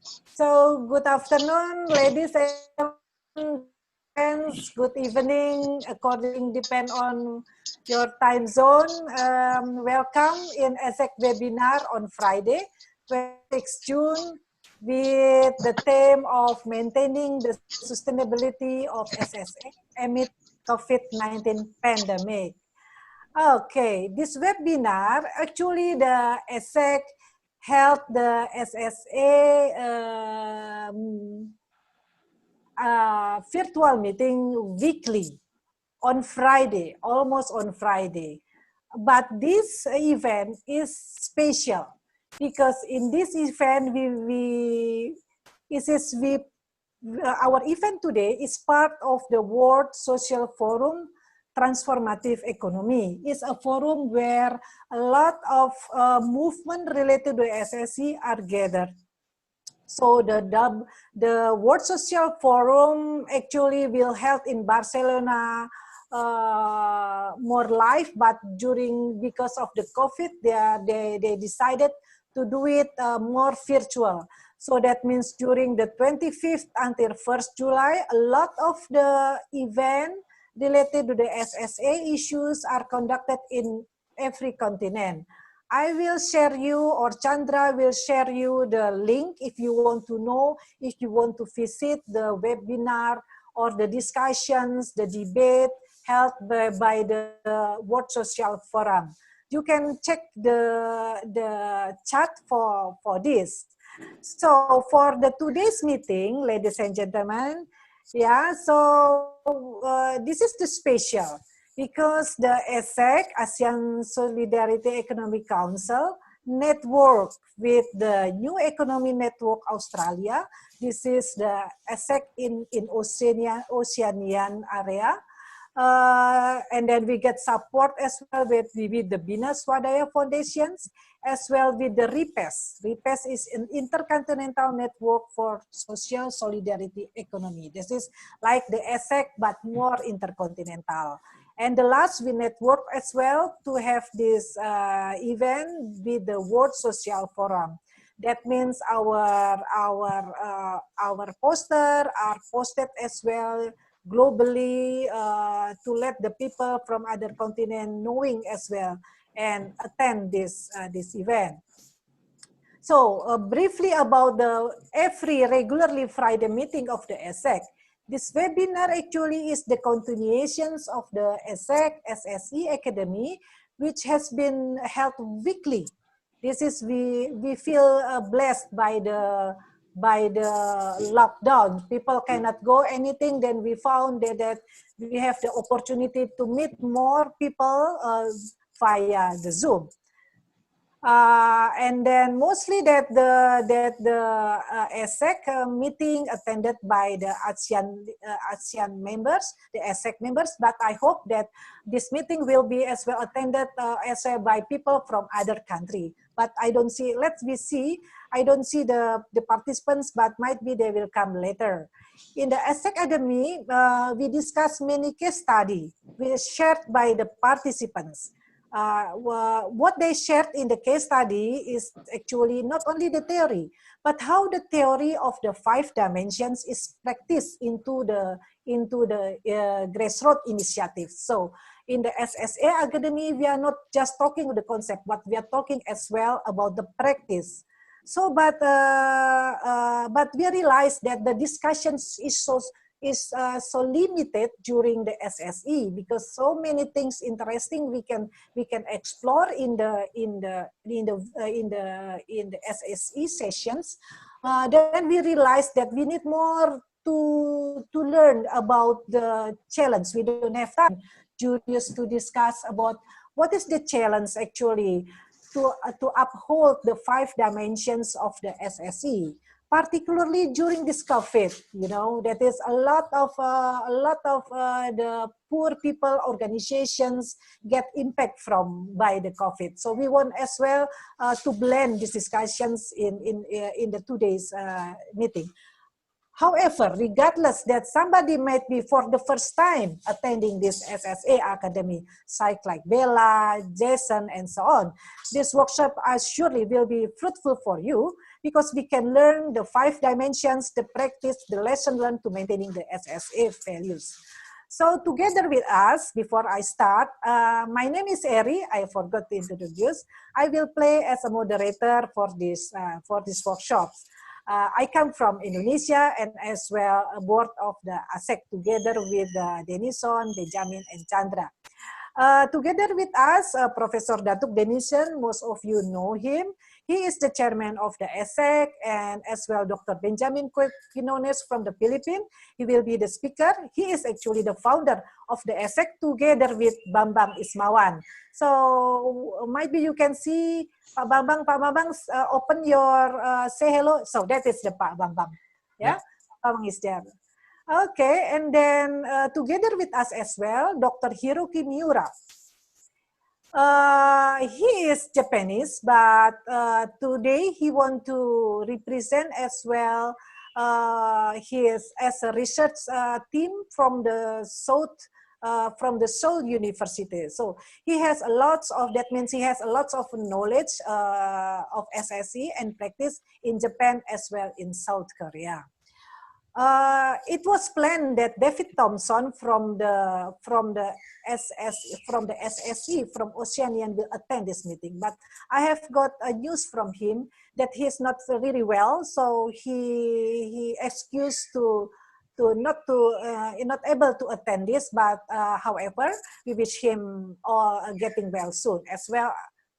So, good afternoon, ladies and friends. Good evening, according depend on your time zone. Welcome in ASEC webinar on Friday, 26 June, with the theme of maintaining the sustainability of SSA amid COVID-19 pandemic. Okay, this webinar, actually the ASEC held the SSA virtual meeting weekly on Friday, almost on Friday. But this event is special because in this event our event today is part of the World Social Forum Transformative Economy. It's a forum where a lot of movement related to SSC are gathered. So the World Social Forum actually will held in Barcelona more live, but because of the COVID, they decided to do it more virtual. So that means during the 25th until 1st July, a lot of the event related to the SSA issues are conducted in every continent. I will share you, or Chandra will share you the link if you want to know, if you want to visit the webinar or the discussions, the debate held by the World Social Forum. You can check the chat for this. So for the today's meeting, ladies and gentlemen, yeah, so this is the special because the ASEC, ASEAN Solidarity Economic Council, network with the New Economy Network Australia. This is the ASEC in Oceanian area. And then we get support as well with the Bina Swadaya Foundations, as well with the RIPES. RIPES is an intercontinental network for social solidarity economy. This is like the ASEC, but more intercontinental. And the last, we network as well to have this event with the World Social Forum. That means our poster are posted as well globally to let the people from other continent knowing as well and attend this event. So briefly about the every regularly Friday meeting of the ASEC. This webinar actually is the continuations of the ASEC SSE Academy, which has been held weekly. This is we feel blessed by the lockdown. People cannot go anything. Then we found that we have the opportunity to meet more people via the Zoom. And then mostly that the ASEC meeting attended by the ASEAN members, the ASEC members, but I hope that this meeting will be as well attended as well by people from other country. But I don't see, I don't see the participants, but might be they will come later. In the ASEC Academy, we discussed many case studies shared by the participants. What they shared in the case study is actually not only the theory, but how the theory of the 5 dimensions is practiced into the grassroots initiatives. So in the SSA Academy, we are not just talking the concept, but we are talking as well about the practice. So, but we realize that the discussions is so limited during the SSE because so many things interesting we can explore in the SSE sessions. Then we realized that we need more to learn about the challenge. We don't have time just to discuss about what is the challenge actually to uphold the 5 dimensions of the SSE. Particularly during this COVID, you know, that is a lot of the poor people organizations get impact by the COVID. So we want as well to blend these discussions in the today's meeting. However, regardless that somebody might be for the first time attending this SSA Academy, like Bella, Jason, and so on, this workshop surely will be fruitful for you. because we can learn the 5 dimensions, the practice, the lesson learned to maintaining the SSA values. So together with us, before I start, my name is Eri. I forgot to introduce. I will play as a moderator for this workshops. I come from Indonesia and as well a board of the ASEC together with Denison, Benjamin, and Chandra. Together with us, Professor Datuk Denison, most of you know him. He is the chairman of the ASEC, and as well Dr. Benjamin Quinones from the Philippines. He will be the speaker. He is actually the founder of the ASEC together with Bambang Ismawan. So maybe you can see Pak Bambang, open your, say hello. So that is the Pak Bambang. Yeah, Bambang is there. Okay, and then together with us as well, Dr. Hiroki Miura. He is Japanese, but today he want to represent as well. He is as a research team from the Seoul University. So he has a lot of, that means he has a lot of knowledge of SSE and practice in Japan as well in South Korea. It was planned that David Thompson from the SSE from Oceanian will attend this meeting, but I have got a news from him that he is not really well, so he excused to not able to attend this. But however, we wish him all getting well soon as well.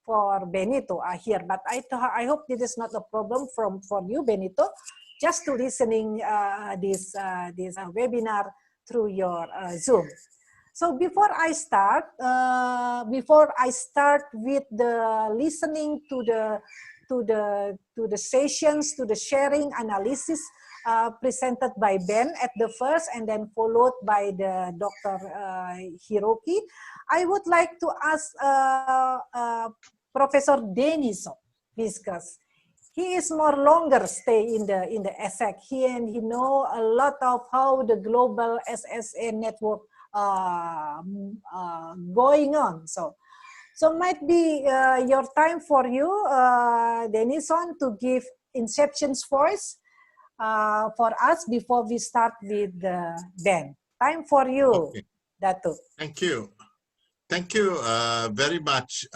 For Benito here, but I hope this is not a problem for you, Benito, just to listening this webinar through your Zoom. So before I start with the listening to the sessions, to the sharing analysis presented by Ben at the first, and then followed by the Dr. Hiroki, I would like to ask Professor Denison, because he is more longer stay in the ASEC. He know a lot of how the global SSA network going on. So might be your time for you, Denison, to give Inception's voice for us before we start with Ben. Time for you, okay. Datuk. Thank you. Thank you very much,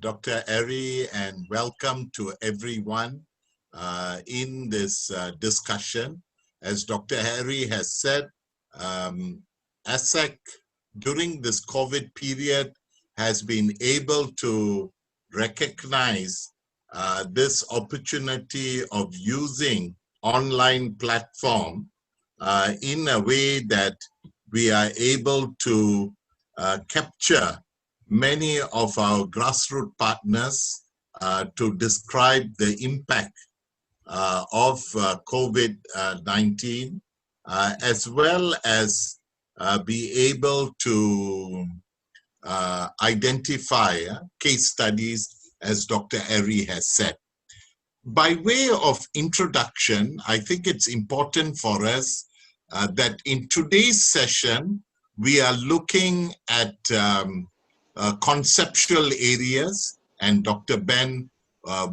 Dr. Eri, and welcome to everyone in this discussion. As Dr. Eri has said, ASEC during this COVID period has been able to recognize this opportunity of using online platform in a way that we are able to capture many of our grassroots partners to describe the impact of COVID-19, as well as be able to identify case studies, as Dr. Eri has said. By way of introduction, I think it's important for us that in today's session, we are looking at conceptual areas, and Dr. Ben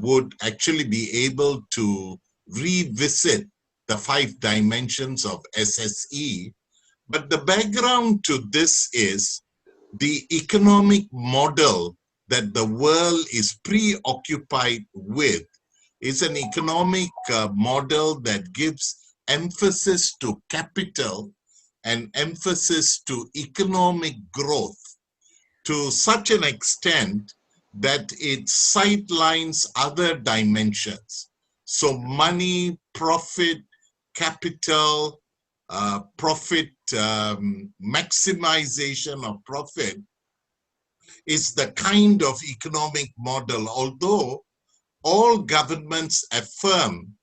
would actually be able to revisit the 5 dimensions of SSE. But the background to this is the economic model that the world is preoccupied with is an economic model that gives emphasis to capital and emphasis to economic growth to such an extent that it sidelines other dimensions. So money, profit, capital, maximization of profit is the kind of economic model, although all governments affirm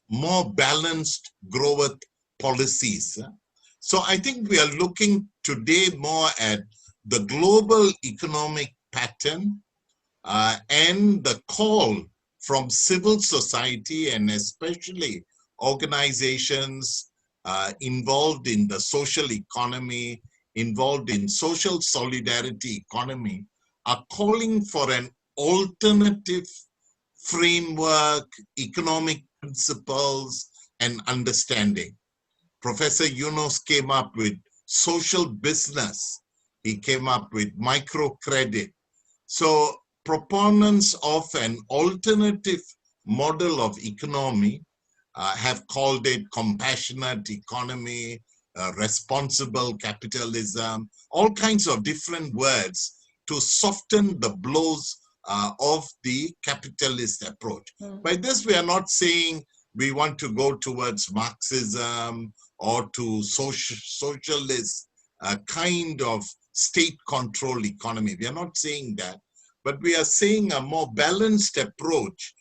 more balanced growth policies. So I think we are looking today more at the global economic pattern and the call from civil society, and especially organizations involved in the social economy, involved in social solidarity economy, are calling for an alternative framework, economic principles, and understanding. Professor Yunus came up with social business. He came up with microcredit. So proponents of an alternative model of economy have called it compassionate economy, responsible capitalism, all kinds of different words to soften the blows of the capitalist approach. By this, we are not saying we want to go towards Marxism or to socialist kind of state-controlled economy. We are not saying that, but we are saying a more balanced approach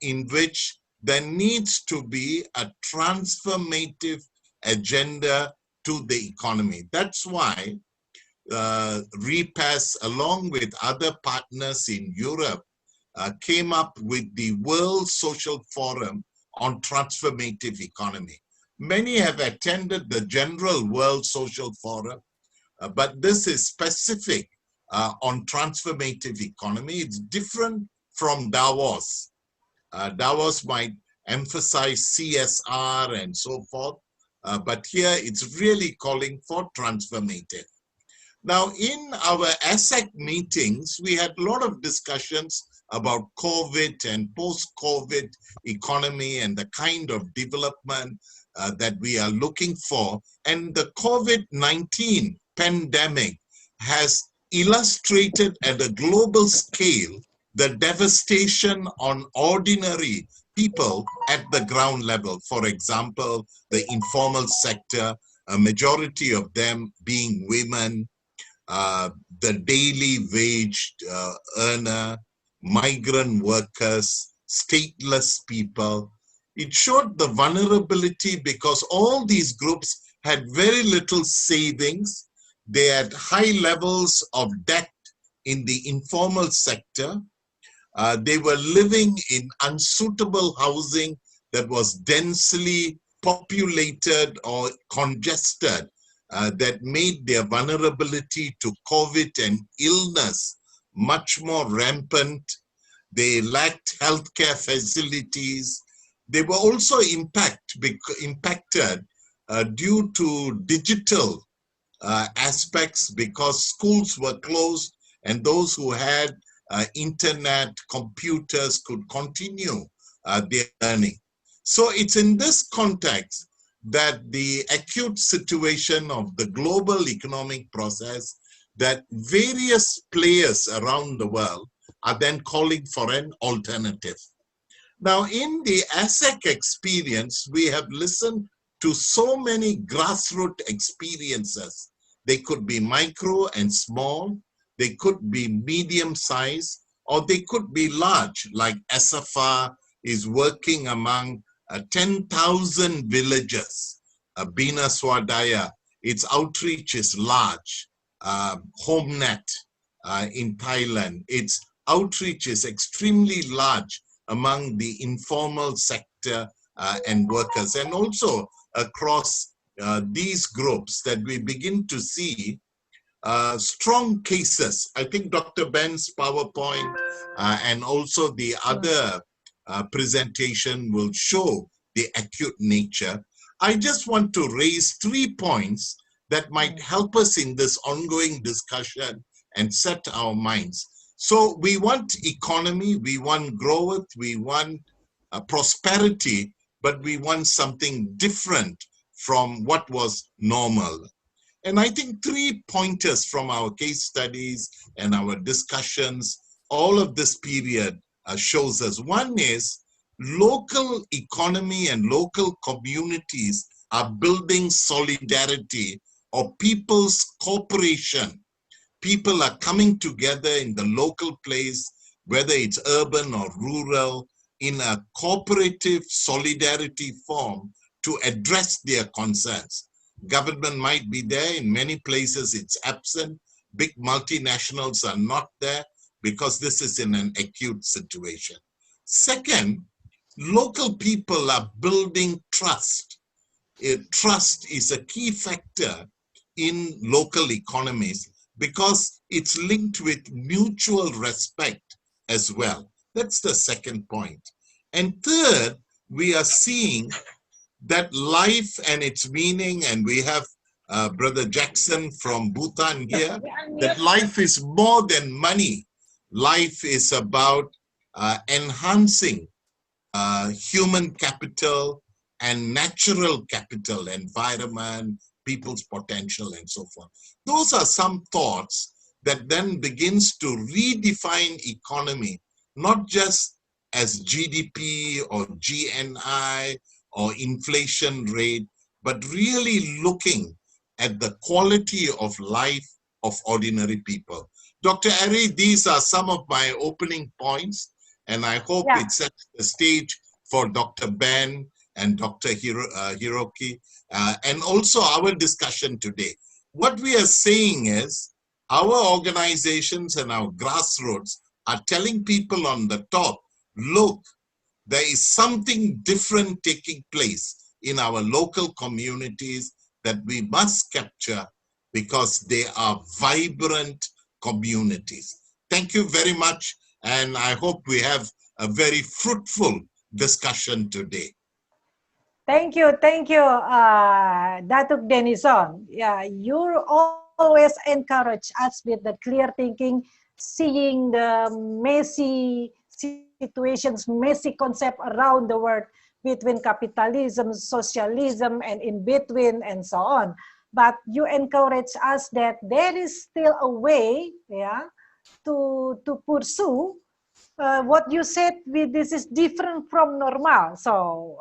in which there needs to be a transformative agenda to the economy. That's why REPAS, along with other partners in Europe, came up with the World Social Forum on Transformative Economy. Many have attended the General World Social Forum, but this is specific on transformative economy. It's different from Davos. Davos might emphasize CSR and so forth, but here it's really calling for transformative. Now, in our ASEC meetings, we had a lot of discussions about COVID and post-COVID economy and the kind of development that we are looking for. And the COVID-19 pandemic has illustrated at a global scale the devastation on ordinary people at the ground level. For example, the informal sector, a majority of them being women, the daily wage earner, migrant workers, stateless people. It showed the vulnerability because all these groups had very little savings. They had high levels of debt in the informal sector. They were living in unsuitable housing that was densely populated or congested, that made their vulnerability to COVID and illness much more rampant. They lacked healthcare facilities. They were also impacted due to digital aspects because schools were closed and those who had internet, computers could continue their learning. So it's in this context that the acute situation of the global economic process, that various players around the world are then calling for an alternative. Now, in the ASEC experience, we have listened to so many grassroots experiences. They could be micro and small, they could be medium size, or they could be large, like SFR is working among 10,000 villages. Bina Swadaya, its outreach is large. HomeNet in Thailand, its outreach is extremely large among the informal sector and workers, and also across these groups that we begin to see strong cases. I think Dr. Ben's PowerPoint and also the other presentation will show the acute nature. I just want to raise 3 points that might help us in this ongoing discussion and set our minds. So we want economy, we want growth, we want prosperity, but we want something different from what was normal. And I think 3 pointers from our case studies and our discussions, all of this period shows us. One is local economy and local communities are building solidarity or people's cooperation. People are coming together in the local place, whether it's urban or rural, in a cooperative solidarity form to address their concerns. Government might be there. In many places it's absent. Big multinationals are not there because this is in an acute situation. Second, local people are building trust. Trust is a key factor in local economies because it's linked with mutual respect as well. That's the second point. And third, we are seeing that life and its meaning, and we have Brother Jackson from Bhutan here, that life is more than money. Life is about enhancing human capital and natural capital, environment, people's potential, and so forth. Those are some thoughts that then begins to redefine economy, not just as GDP or GNI or inflation rate, but really looking at the quality of life of ordinary people. Dr. Ari, these are some of my opening points, and I hope it sets the stage for Dr. Ben and Dr. Hiroki, and also our discussion today. What we are saying is our organizations and our grassroots are telling people on the top, look, there is something different taking place in our local communities that we must capture because they are vibrant communities. Thank you very much, and I hope we have a very fruitful discussion today. Thank you, Datuk Denison. Yeah, you always encourage us with the clear thinking, seeing the messy situations, messy concept around the world between capitalism, socialism, and in between, and so on. But you encourage us that there is still a way, yeah, to pursue what you said with this is different from normal. So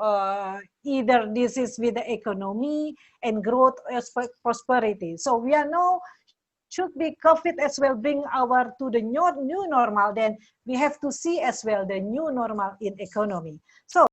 either this is with the economy and growth as prosperity. So we are now should be COVID as well bring our to the new normal, then we have to see as well the new normal in economy. So